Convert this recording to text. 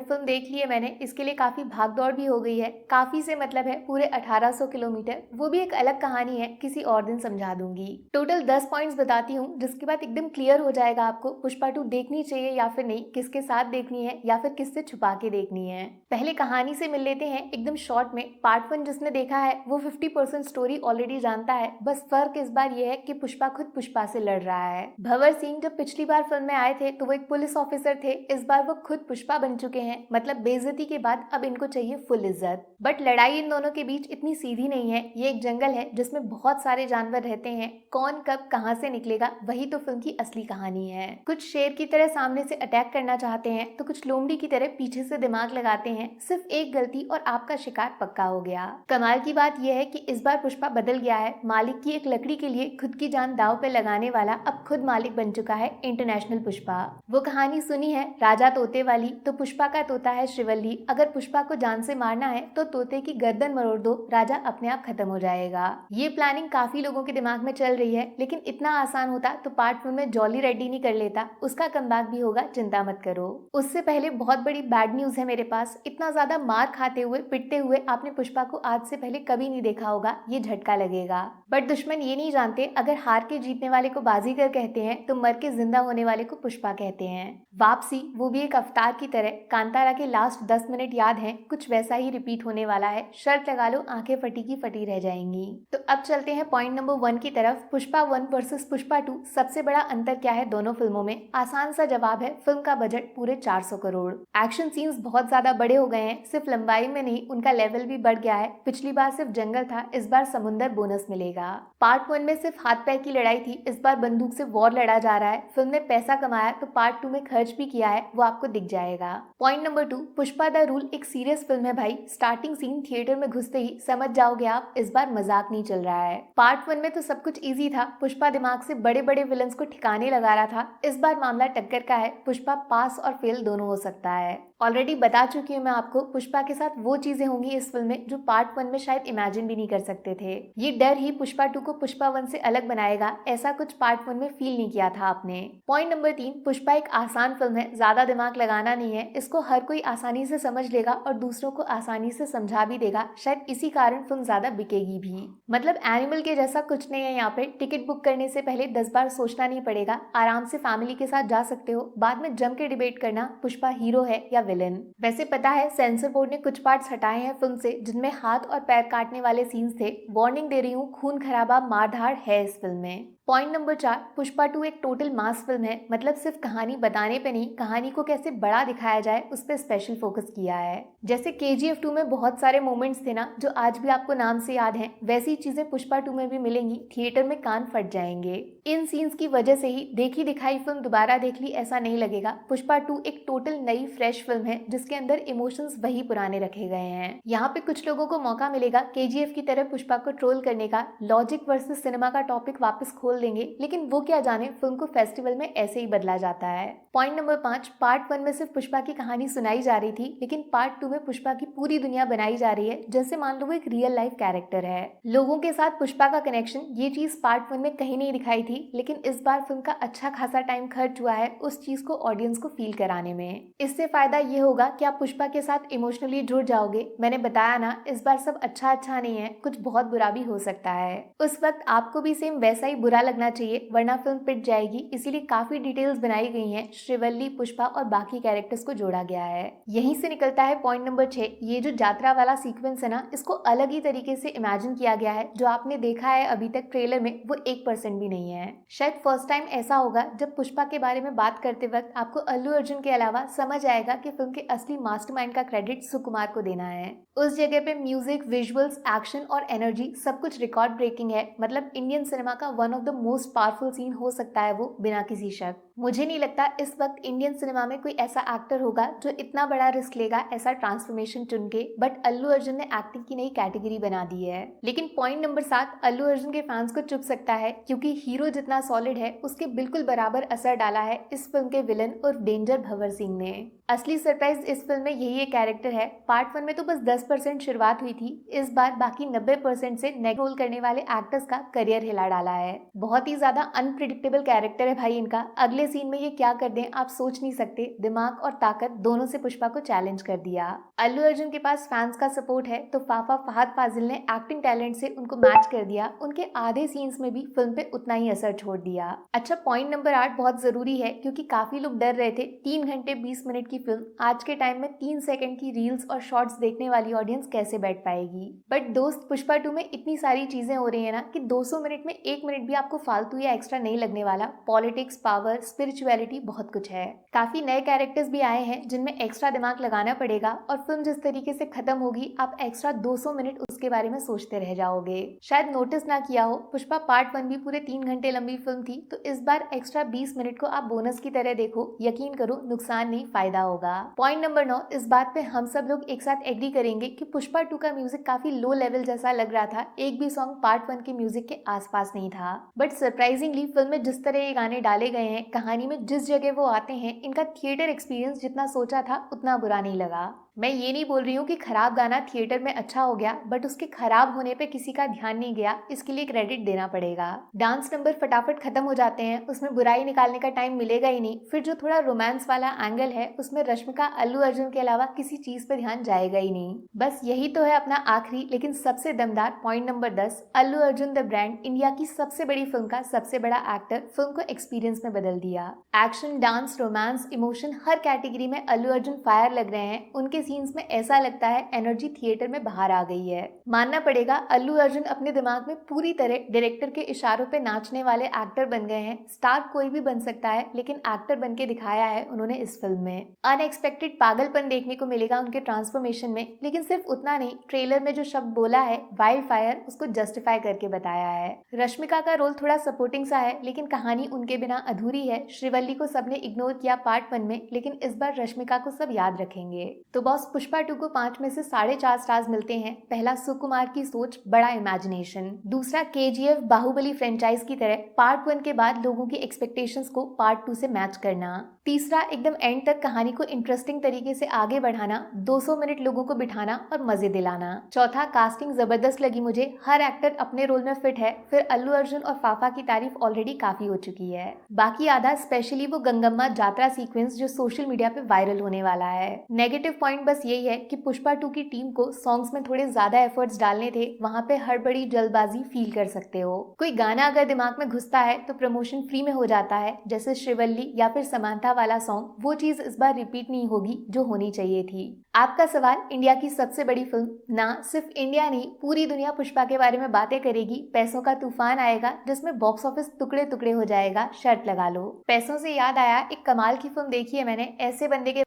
Film देख ली है मैंने, इसके लिए काफी भाग दौड़ भी हो गई है। काफी से मतलब है पूरे 1800 किलोमीटर, वो भी एक अलग कहानी है, किसी और दिन समझा दूंगी। टोटल 10 पॉइंट्स बताती हूँ, जिसके बाद एकदम क्लियर हो जाएगा आपको पुष्पा 2 देखनी चाहिए या फिर नहीं, किसके साथ देखनी है या फिर किससे छुपा के देखनी है। पहले कहानी से मिल लेते हैं एकदम शॉर्ट में। पार्ट 1 जिसने देखा है वो 50% स्टोरी ऑलरेडी जानता है, बस फर्क इस बार ये है कि पुष्पा खुद पुष्पा से लड़ रहा है। भंवर सिंह जब पिछली बार फिल्म में आए थे तो वो एक पुलिस ऑफिसर थे, इस बार वो खुद पुष्पा बन चुके हैं। मतलब बेइज्जती के बाद अब इनको चाहिए फुल इज्जत। बट लड़ाई इन दोनों के बीच इतनी सीधी नहीं है। ये एक जंगल है जिसमें बहुत सारे जानवर रहते हैं, कौन कब कहां से निकलेगा वही तो फिल्म की असली कहानी है। कुछ शेर की तरह सामने से अटैक करना चाहते हैं तो कुछ लोमड़ी की तरह पीछे से दिमाग लगाते हैं। सिर्फ एक गलती और आपका शिकार पक्का हो गया। कमाल की बात यह है कि इस बार पुष्पा बदल गया है। मालिक की एक लकड़ी के लिए खुद की जान दांव पे लगाने वाला अब खुद मालिक बन चुका है, इंटरनेशनल पुष्पा। वो कहानी सुनी है राजा तोते वाली, तो पुष्पा का तोता है श्रीवल्ली। अगर पुष्पा को जान से मारना है तो तोते की गर्दन मरोड़ दो, राजा अपने आप खत्म हो जाएगा। ये प्लानिंग काफी लोगों के दिमाग में चल रही है, लेकिन इतना आसान होता तो पार्ट 1 में जॉली रेड्डी नहीं कर लेता। उसका कमबैक भी होगा, चिंता मत करो। उससे पहले बहुत बड़ी बैड न्यूज है मेरे पास। इतना ज्यादा मार खाते हुए पिटते हुए आपने पुष्पा को आज से पहले कभी नहीं देखा होगा, ये झटका लगेगा। बट दुश्मन ये नहीं जानते, अगर हार के जीतने वाले को बाजीगर कहते हैं तो मर के जिंदा होने वाले को पुष्पा कहते हैं। वापसी, वो भी एक अवतार की तरह। कांतारा के लास्ट 10 मिनट याद हैं, कुछ वैसा ही रिपीट होने वाला है। शर्त लगा लो, आंखें फटी की फटी रह जाएंगी। तो अब चलते हैं पॉइंट नंबर 1 की तरफ। पुष्पा 1 वर्सेस पुष्पा 2, सबसे बड़ा अंतर क्या है दोनों फिल्मों में? आसान सा जवाब है, फिल्म का बजट पूरे 400 करोड़। एक्शन सीन्स बहुत ज्यादा बड़े हो गए हैं, सिर्फ लंबाई में नहीं उनका लेवल भी बढ़ गया है। पिछली बार सिर्फ जंगल था, इस बार समुंदर बोनस मिलेगा। पार्ट 1 में सिर्फ हाथ पैर की लड़ाई थी, इस बार बंदूक से वॉर लड़ा जा रहा है। फिल्म ने पैसा कमाया तो पार्ट 2 में खर्च भी किया है, वो आपको दिख जाएगा। Point number 2, Pushpa the rule एक सीरियस फिल्म है भाई। स्टार्टिंग सीन थिएटर में घुसते ही समझ जाओगे आप, इस बार मजाक नहीं चल रहा है। पार्ट 1 में तो सब कुछ इजी था, पुष्पा दिमाग से बड़े बड़े विलन्स को ठिकाने लगा रहा था। इस बार मामला टक्कर का है, पुष्पा पास और फेल दोनों हो सकता है। ऑलरेडी बता चुकी हूँ मैं आपको, पुष्पा के साथ वो चीजें होंगी इस फिल्म में जो पार्ट 1 में शायद इमेजिन भी नहीं कर सकते थे। ये डर ही पुष्पा 2 को पुष्पा 1 से अलग बनाएगा, ऐसा कुछ पार्ट 1 में फील नहीं किया था आपने। पॉइंट नंबर 3, पुष्पा एक आसान फिल्म है, ज्यादा दिमाग लगाना नहीं है। इसको हर कोई आसानी से समझ लेगा और दूसरों को आसानी से समझा भी देगा, शायद इसी कारण फिल्म ज्यादा बिकेगी भी। मतलब एनिमल के जैसा कुछ नहीं है यहाँ पे। टिकट बुक करने से पहले 10 बार सोचना नहीं पड़ेगा, आराम से फैमिली के साथ जा सकते हो। बाद में जम के डिबेट करना पुष्पा हीरो है या विलेन। वैसे पता है सेंसर बोर्ड ने कुछ पार्ट्स हटाए हैं फिल्म से, जिनमें हाथ और पैर काटने वाले सीन्स थे। वार्निंग दे रही हूँ, खून खराबा मारधाड़ है इस फिल्म में। पॉइंट नंबर 4, पुष्पा 2 एक टोटल मास फिल्म है। मतलब सिर्फ कहानी बताने पे नहीं, कहानी को कैसे बड़ा दिखाया जाए उस पर स्पेशल फोकस किया है। जैसे KGF 2 में बहुत सारे मोमेंट्स थे ना जो आज भी आपको नाम से याद हैं, वैसी चीजें पुष्पा 2 में भी मिलेंगी। थिएटर में कान फट जाएंगे। इन सीन्स की वजह से ही देखी दिखाई फिल्म दोबारा देख ली ऐसा नहीं लगेगा। पुष्पा 2 एक टोटल नई फ्रेश फिल्म है, जिसके अंदर इमोशंस वही पुराने रखे गए हैं। यहाँ पे कुछ लोगों को मौका मिलेगा KGF की तरह पुष्पा को ट्रोल करने का, लॉजिक वर्सेस सिनेमा का टॉपिक वापस खोल देंगे, लेकिन वो क्या जाने फिल्म को फेस्टिवल में ऐसे ही बदला जाता है। पॉइंट नंबर 5, पार्ट 1 में सिर्फ पुष्पा की कहानी सुनाई जा रही थी, लेकिन पार्ट 2 में पुष्पा की पूरी दुनिया बनाई जा रही है, जैसे मान लो वो एक रियल लाइफ कैरेक्टर है। लोगों के साथ पुष्पा का कनेक्शन, ये चीज पार्ट 1 में कहीं नहीं दिखाई थी, लेकिन इस बार फिल्म का अच्छा खासा टाइम खर्च हुआ है उस चीज को ऑडियंस को फील कराने में। इससे फायदा ये होगा कि आप पुष्पा के साथ इमोशनली जुड़ जाओगे। मैंने बताया ना, इस बार सब अच्छा अच्छा नहीं है, कुछ बहुत बुरा भी हो सकता है। उस वक्त आपको भी सेम वैसा ही बुरा लगना चाहिए, वरना फिल्म पिट जाएगी। इसीलिए काफी डिटेल्स बनाई गई हैं, श्रीवल्ली, पुष्पा और बाकी कैरेक्टर्स को जोड़ा गया है। यहीं से निकलता है पॉइंट नंबर 6, ये जो यात्रा वाला सीक्वेंस है ना, इसको अलग ही तरीके से इमेजिन किया गया है। जो आपने देखा है अभी तक ट्रेलर में, वो 1% भी नहीं है। शायद फर्स्ट टाइम ऐसा होगा जब पुष्पा के बारे में बात करते वक्त आपको अल्लू अर्जुन के अलावा समझ आएगा कि फिल्म के असली मास्टरमाइंड का क्रेडिट सुकुमार को देना है। उस जगह पे म्यूजिक, विजुअल्स, एक्शन और एनर्जी सब कुछ रिकॉर्ड ब्रेकिंग है। मतलब इंडियन सिनेमा का one of the most powerful scene हो सकता है वो, बिना किसी शक। मुझे नहीं लगता इस वक्त इंडियन सिनेमा में कोई ऐसा एक्टर होगा जो इतना बड़ा रिस्क लेगा ऐसा ट्रांसफॉर्मेशन चुन के, बट अल्लू अर्जुन ने एक्टिंग की नई कैटेगरी बना दी है। लेकिन पॉइंट नंबर 7, अल्लू अर्जुन के फैंस को चुभ सकता है, क्योंकि हीरो जितना सॉलिड है उसके बिल्कुल बराबर असर डाला है इस फिल्म के विलन और डेंजर भंवर सिंह ने। असली सरप्राइज इस फिल्म में यही एक कैरेक्टर है। पार्ट 1 में तो बस 10% शुरुआत हुई थी, इस बार बाकी 90% से नेगेटिव रोल करने वाले एक्टर्स का करियर हिला डाला है। बहुत ही ज्यादा अनप्रिडिक्टेबल कैरेक्टर है भाई इनका। अगले सीन में ये क्या कर दें आप सोच नहीं सकते। दिमाग और ताकत दोनों से पुष्पा को चैलेंज कर दिया। अल्लू अर्जुन के पास फैंस का सपोर्ट है तो फाफा फहद फाजिल ने एक्टिंग टैलेंट से उनको मैच कर दिया। उनके आधे सीन्स में भी फिल्म पे उतना ही असर छोड़ दिया। अच्छा, पॉइंट नंबर 8 बहुत जरूरी है क्योंकि काफी लोग डर रहे थे 3 घंटे 20 मिनट की फिल्म आज के टाइम में 3 सेकंड की रील्स और शॉर्ट्स देखने वाली ऑडियंस कैसे बैठ पाएगी। बट दोस्त, पुष्पा 2 में इतनी सारी चीजें हो रही है ना कि 200 मिनट में 1 मिनट भी आपको फालतू या एक्स्ट्रा नहीं लगने वाला। पॉलिटिक्स, पावर, स्पिरिचुअलिटी, बहुत कुछ है। काफी नए कैरेक्टर्स भी आए हैं जिनमें एक्स्ट्रा दिमाग लगाना पड़ेगा और फिल्म जिस तरीके से खत्म होगी आप एक्स्ट्रा 200 मिनट उसके बारे में सोचते रह जाओगे। शायद नोटिस ना किया हो, पुष्पा पार्ट 1 भी पूरे 3 घंटे लंबी फिल्म थी तो इस बार एक्स्ट्रा 20 मिनट को आप बोनस की तरह देखो। यकीन करो नुकसान नहीं फायदा होगा। पॉइंट नंबर 9, इस बात पे हम सब लोग एक साथ एग्री करेंगे कि पुष्पा 2 का म्यूजिक काफी लो लेवल जैसा लग रहा था। एक भी सॉन्ग पार्ट 1 के म्यूजिक के आसपास नहीं था। बट सरप्राइजिंगली फिल्म में जिस तरह ये गाने डाले गए हैं, कहानी में जिस जगह वो आते हैं, इनका थिएटर एक्सपीरियंस जितना सोचा था उतना बुरा नहीं लगा। मैं ये नहीं बोल रही हूँ कि खराब गाना थिएटर में अच्छा हो गया, बट उसके खराब होने पे किसी का ध्यान नहीं गया, इसके लिए क्रेडिट देना पड़ेगा। डांस नंबर फटाफट खत्म हो जाते हैं, उसमें बुराई निकालने का टाइम मिलेगा ही नहीं। फिर जो थोड़ा रोमांस वाला एंगल है उसमें रश्मिका अल्लू अर्जुन के अलावा किसी चीज पे ध्यान जाएगा ही नहीं। बस यही तो है अपना आखिरी लेकिन सबसे दमदार point number 10, Allu Arjun the brand, India की सबसे बड़ी फिल्म का सबसे बड़ा एक्टर, फिल्म को एक्सपीरियंस में बदल दिया। एक्शन, डांस, रोमांस, इमोशन, हर कैटेगरी में अल्लू अर्जुन फायर लग रहे हैं। उनके सीन्स में ऐसा लगता है एनर्जी थिएटर में बाहर आ गई है। मानना पड़ेगा अल्लू अर्जुन अपने दिमाग में पूरी तरह डायरेक्टर के इशारों पे नाचने वाले एक्टर बन गए हैं। स्टार कोई भी बन सकता है लेकिन एक्टर बन के दिखाया है उन्होंने इस फिल्म में। अनएक्सपेक्टेड पागलपन देखने को मिलेगा उनके ट्रांसफॉर्मेशन में, लेकिन सिर्फ उतना नहीं, ट्रेलर में जो शब्द बोला है वाइल्ड फायर, उसको जस्टिफाई करके बताया है। रश्मिका का रोल थोड़ा सपोर्टिंग सा है लेकिन कहानी उनके बिना अधूरी है। श्रीवल्ली को सबने इग्नोर किया पार्ट 1 में, लेकिन इस बार रश्मिका को सब याद रखेंगे। तो बॉस, पुष्पा 2 को 5 में से 4.5 स्टार्स मिलते हैं। पहला, सुकुमार की सोच, बड़ा इमेजिनेशन। दूसरा, केजीएफ बाहुबली फ्रेंचाइज की तरह पार्ट 1 के बाद लोगों की एक्सपेक्टेशंस को पार्ट 2 से मैच करना। तीसरा, एकदम एंड तक कहानी को इंटरेस्टिंग तरीके से आगे बढ़ाना, 200 मिनट लोगों को बिठाना और मजे दिलाना। चौथा, कास्टिंग जबरदस्त लगी मुझे, हर एक्टर अपने रोल में फिट है। फिर अल्लू अर्जुन और फाफा की तारीफ ऑलरेडी काफी हो चुकी है। बाकी आधा, स्पेशली वो गंगम्मा जात्रा सीक्वेंस जो सोशल मीडिया पे वायरल होने वाला है। नेगेटिव पॉइंट बस यही है कि पुष्पा 2 की टीम को सॉन्ग्स में थोड़े ज्यादा एफर्ट्स डालने थे, वहां पे हड़बड़ी जल्दबाजी फील कर सकते हो। कोई गाना अगर दिमाग में घुसता है तो प्रमोशन फ्री में हो जाता है, जैसे श्रीवल्ली या फिर समांथा वाला सॉन्ग, वो चीज इस बार रिपीट नहीं होगी जो होनी चाहिए थी। आपका सवाल, इंडिया की सबसे बड़ी फिल्म, ना सिर्फ इंडिया नहीं पूरी दुनिया पुष्पा के बारे में बातें करेगी। पैसों का तूफान आएगा जिसमें बॉक्स ऑफिस टुकड़े टुकड़े हो जाएगा, शर्त लगा लो। पैसों से याद आया, एक कमाल की फिल्म देखी है मैंने, ऐसे बंदे के